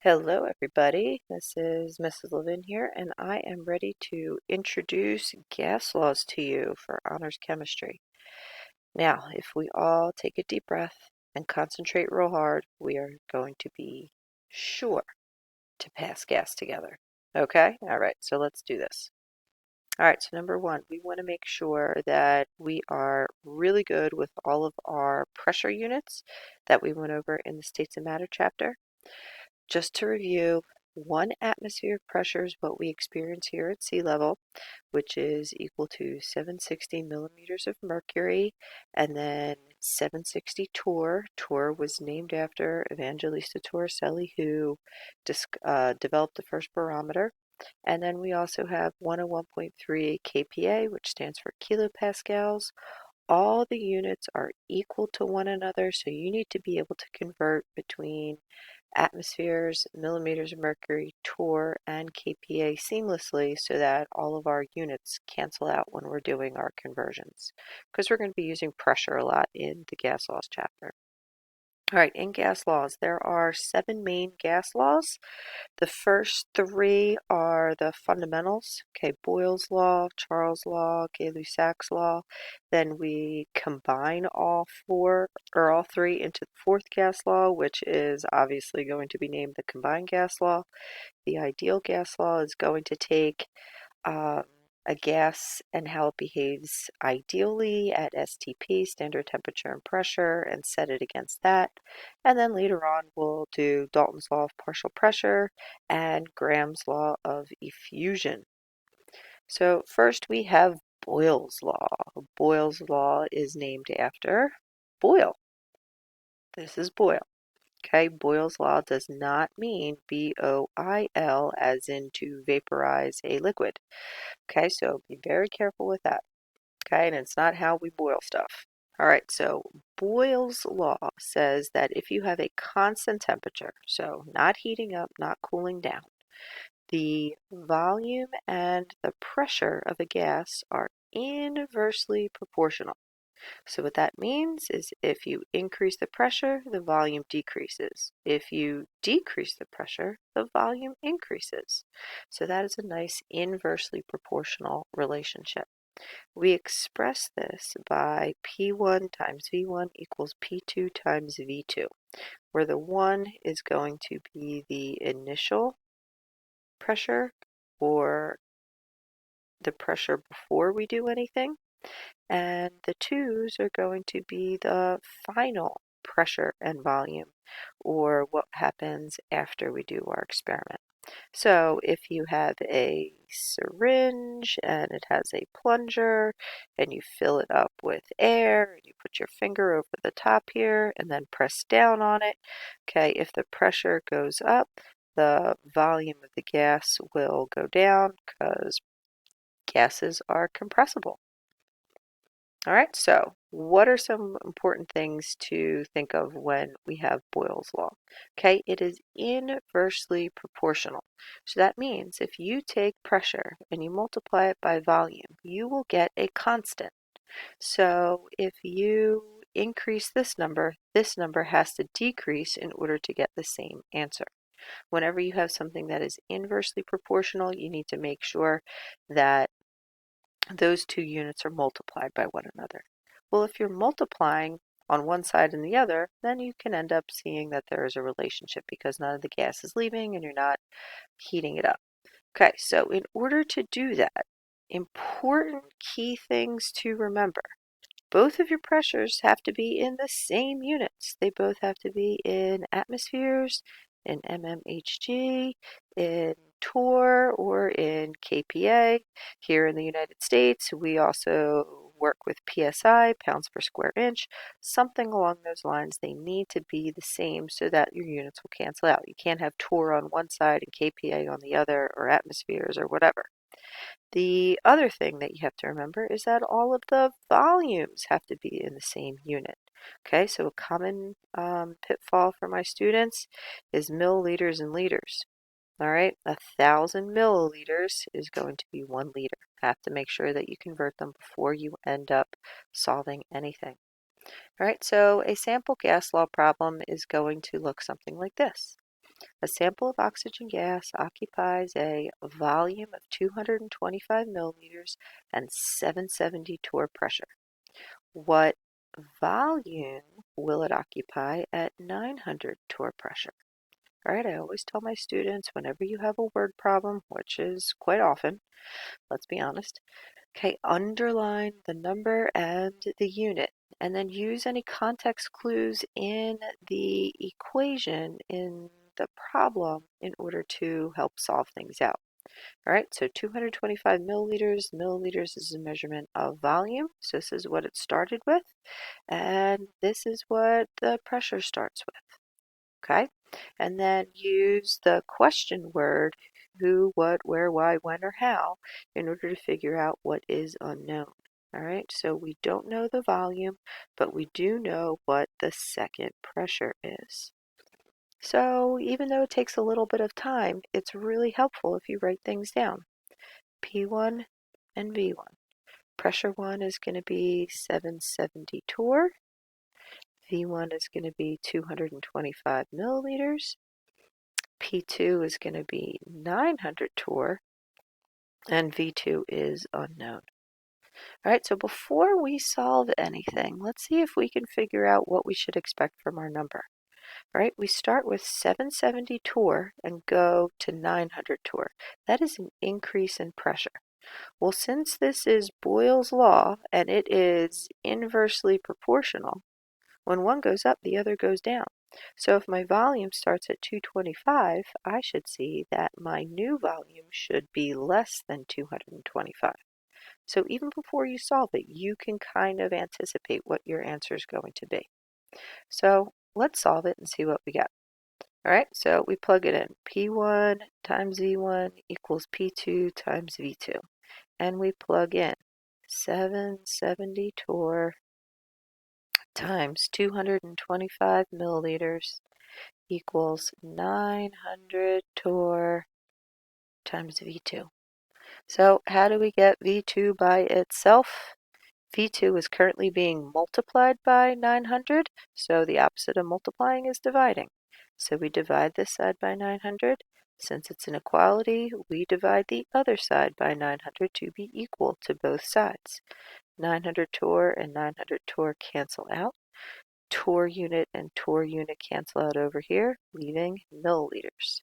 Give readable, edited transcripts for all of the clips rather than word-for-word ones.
Hello, everybody. This is Mrs. Levin here, and I am ready to introduce gas laws to you for honors chemistry. Now, if we all take a deep breath and concentrate real hard, we are going to be sure to pass gas together. Okay? All right, so let's do this. All right, so number one, we want to make sure that we are really good with all of our pressure units that we went over in the States of Matter chapter. Just to review, 1 atmospheric pressure is what we experience here at sea level, which is equal to 760 millimeters of mercury, and then 760 torr. Torr was named after Evangelista Torricelli, who developed the first barometer. And then we also have 101.3 kPa, which stands for kilopascals. All the units are equal to one another, so you need to be able to convert between atmospheres, millimeters of mercury, torr, and kPa seamlessly so that all of our units cancel out when we're doing our conversions, because we're going to be using pressure a lot in the gas laws chapter. All right, in gas laws, there are 7 main gas laws. The first 3 are the fundamentals. Okay, Boyle's law, Charles' law, Gay-Lussac's law. Then we combine all 3 into the 4th gas law, which is obviously going to be named the combined gas law. The ideal gas law is going to take a gas and how it behaves ideally at STP, standard temperature and pressure, and set it against that. And then later on, we'll do Dalton's law of partial pressure and Graham's law of effusion. So first we have Boyle's law. Boyle's law is named after Boyle. This is Boyle. Okay, Boyle's law does not mean BOIL as in to vaporize a liquid. Okay, so be very careful with that. Okay, and it's not how we boil stuff. All right, so Boyle's law says that if you have a constant temperature, so not heating up, not cooling down, the volume and the pressure of a gas are inversely proportional. So what that means is if you increase the pressure, the volume decreases. If you decrease the pressure, the volume increases. So that is a nice inversely proportional relationship. We express this by P1 times V1 equals P2 times V2, where the 1 is going to be the initial pressure or the pressure before we do anything, and the 2's are going to be the final pressure and volume, or what happens after we do our experiment. So if you have a syringe and it has a plunger and you fill it up with air and you put your finger over the top here and then press down on it, okay, if the pressure goes up, the volume of the gas will go down because gases are compressible. All right, so what are some important things to think of when we have Boyle's law? Okay, it is inversely proportional. So that means if you take pressure and you multiply it by volume, you will get a constant. So if you increase this number has to decrease in order to get the same answer. Whenever you have something that is inversely proportional, you need to make sure that those 2 units are multiplied by one another. Well, if you're multiplying on one side and the other, then you can end up seeing that there is a relationship because none of the gas is leaving and you're not heating it up. Okay, so in order to do that, important key things to remember. Both of your pressures have to be in the same units. They both have to be in atmospheres, in mmHg, in torr, or in kPa. Here in the United States, we also work with PSI, pounds per square inch, something along those lines. They need to be the same so that your units will cancel out. You can't have torr on one side and kPa on the other, or atmospheres, or whatever. The other thing that you have to remember is that all of the volumes have to be in the same unit. Okay, so a common pitfall for my students is milliliters and liters. All right, 1,000 milliliters is going to be 1 liter. Have to make sure that you convert them before you end up solving anything. All right, so a sample gas law problem is going to look something like this. A sample of oxygen gas occupies a volume of 225 milliliters and 770 torr pressure. What volume will it occupy at 900 torr pressure? All right, I always tell my students whenever you have a word problem, which is quite often, let's be honest, okay, underline the number and the unit, and then use any context clues in the equation in the problem in order to help solve things out. All right, so 225 milliliters. Milliliters is a measurement of volume, so this is what it started with, and this is what the pressure starts with. Okay, and then use the question word who, what, where, why, when, or how in order to figure out what is unknown. All right, so we don't know the volume, but we do know what the second pressure is. So even though it takes a little bit of time, it's really helpful if you write things down. P1 and V1. Pressure 1 is going to be 770 torr. V1 is going to be 225 milliliters. P2 is going to be 900 torr, and V2 is unknown. All right, so before we solve anything, let's see if we can figure out what we should expect from our number. All right, we start with 770 torr and go to 900 torr. That is an increase in pressure. Well, since this is Boyle's law and it is inversely proportional, when one goes up, the other goes down. So if my volume starts at 225, I should see that my new volume should be less than 225. So even before you solve it, you can kind of anticipate what your answer is going to be. So let's solve it and see what we get. All right, so we plug it in. P1 times V1 equals P2 times V2. And we plug in 770 torr times 225 milliliters equals 900 torr times V2. So how do we get V2 by itself? V2 is currently being multiplied by 900, so the opposite of multiplying is dividing. So we divide this side by 900. Since it's an equality, we divide the other side by 900 to be equal to both sides. 900 torr and 900 torr cancel out. Torr unit and torr unit cancel out over here, leaving milliliters.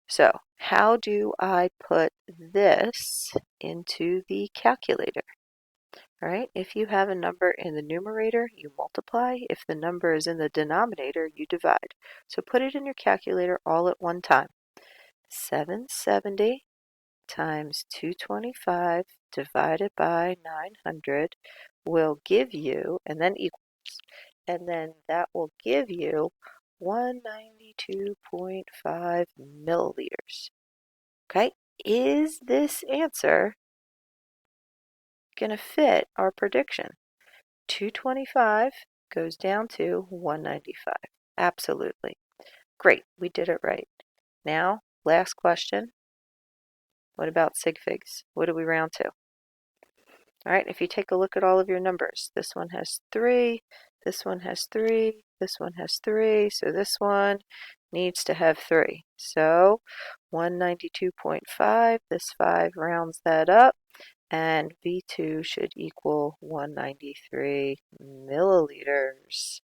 So how do I put this into the calculator? All right, if you have a number in the numerator, you multiply. If the number is in the denominator, you divide. So put it in your calculator all at one time. 770 times 225 divided by 900 will give you, and then equals, and then that will give you 192.5 milliliters. Okay, is this answer going to fit our prediction? 225 goes down to 195. Absolutely. Great, we did it right. Now, last question. What about sig figs? What do we round to? All right, if you take a look at all of your numbers, this one has 3, this one has 3, this one has 3, so this one needs to have 3. So 192.5, this 5 rounds that up, and V2 should equal 193 milliliters.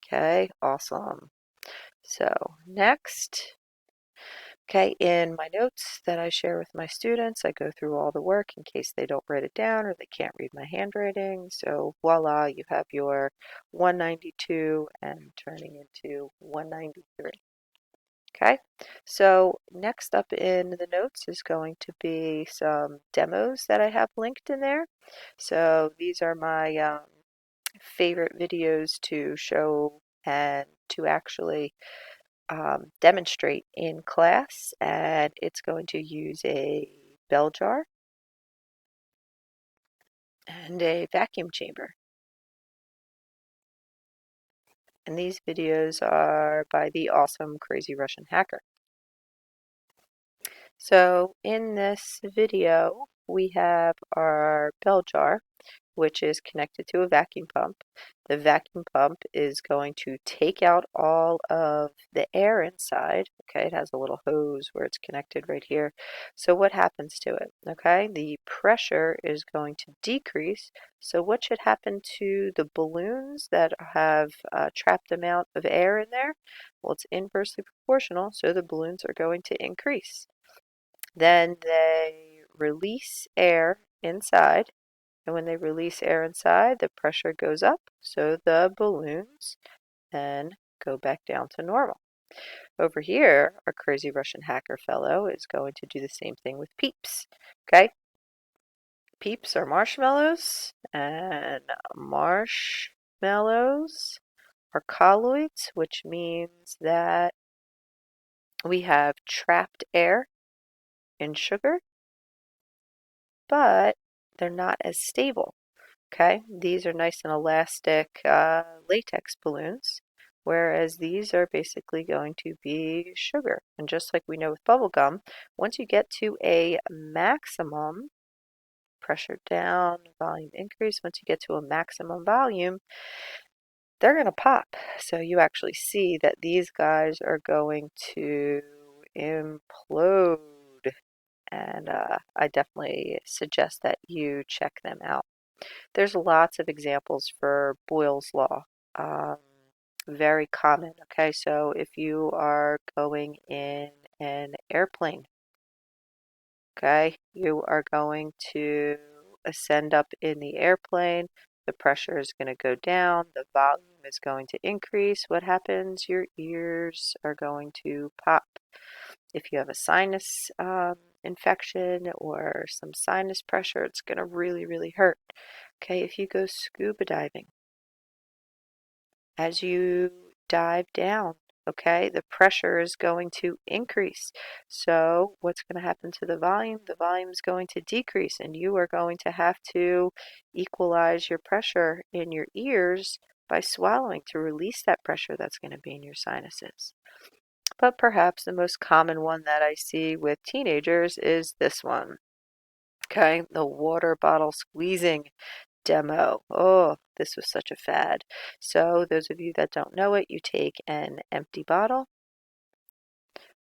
Okay, awesome. So next, okay, in my notes that I share with my students, I go through all the work in case they don't write it down or they can't read my handwriting. So voila, you have your 192 and turning into 193. Okay, so next up in the notes is going to be some demos that I have linked in there. So these are my favorite videos to show and to actually demonstrate in class, and it's going to use a bell jar and a vacuum chamber. And these videos are by the awesome Crazy Russian Hacker. So in this video, we have our bell jar. which is connected to a vacuum pump. The vacuum pump is going to take out all of the air inside. Okay, it has a little hose where it's connected right here. So what happens to it? Okay, the pressure is going to decrease. So what should happen to the balloons that have trapped amount of air in there? Well, it's inversely proportional, so the balloons are going to increase. Then they release air inside, and when they release air inside, the pressure goes up, so the balloons then go back down to normal. Over here, our crazy Russian hacker fellow is going to do the same thing with peeps. Okay? Peeps are marshmallows, and marshmallows are colloids, which means that we have trapped air in sugar, but they're not as stable. Okay, these are nice and elastic latex balloons, whereas these are basically going to be sugar. And just like we know with bubble gum, once you get to a maximum pressure down, volume increase, once you get to a maximum volume, they're going to pop. So you actually see that these guys are going to implode. And I definitely suggest that you check them out. There's lots of examples for Boyle's law. Um, Very common. Okay, so if you are going in an airplane, okay, you are going to ascend up in the airplane. The pressure is going to go down. The volume is going to increase. What happens? Your ears are going to pop. If you have a sinus infection or some sinus pressure, it's going to really, really hurt. Okay, if you go scuba diving, as you dive down, okay, the pressure is going to increase. So what's going to happen to the volume? The volume is going to decrease, and you are going to have to equalize your pressure in your ears by swallowing to release that pressure that's going to be in your sinuses. But perhaps the most common one that I see with teenagers is this one. Okay, the water bottle squeezing demo. Oh, this was such a fad. So those of you that don't know it, you take an empty bottle.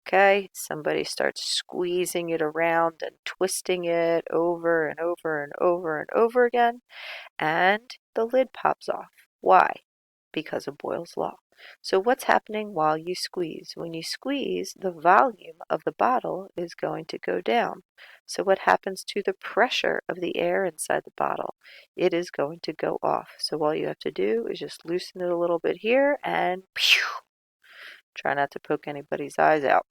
Okay, somebody starts squeezing it around and twisting it over and over and over and over again, and the lid pops off. Why? Because of Boyle's law. So what's happening while you squeeze? When you squeeze, the volume of the bottle is going to go down. So what happens to the pressure of the air inside the bottle? It is going to go off. So all you have to do is just loosen it a little bit here and pew! Try not to poke anybody's eyes out.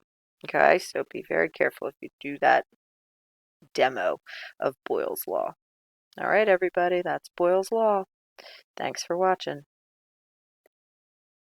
Okay, so be very careful if you do that demo of Boyle's law. All right, everybody, that's Boyle's law. Thanks for watching.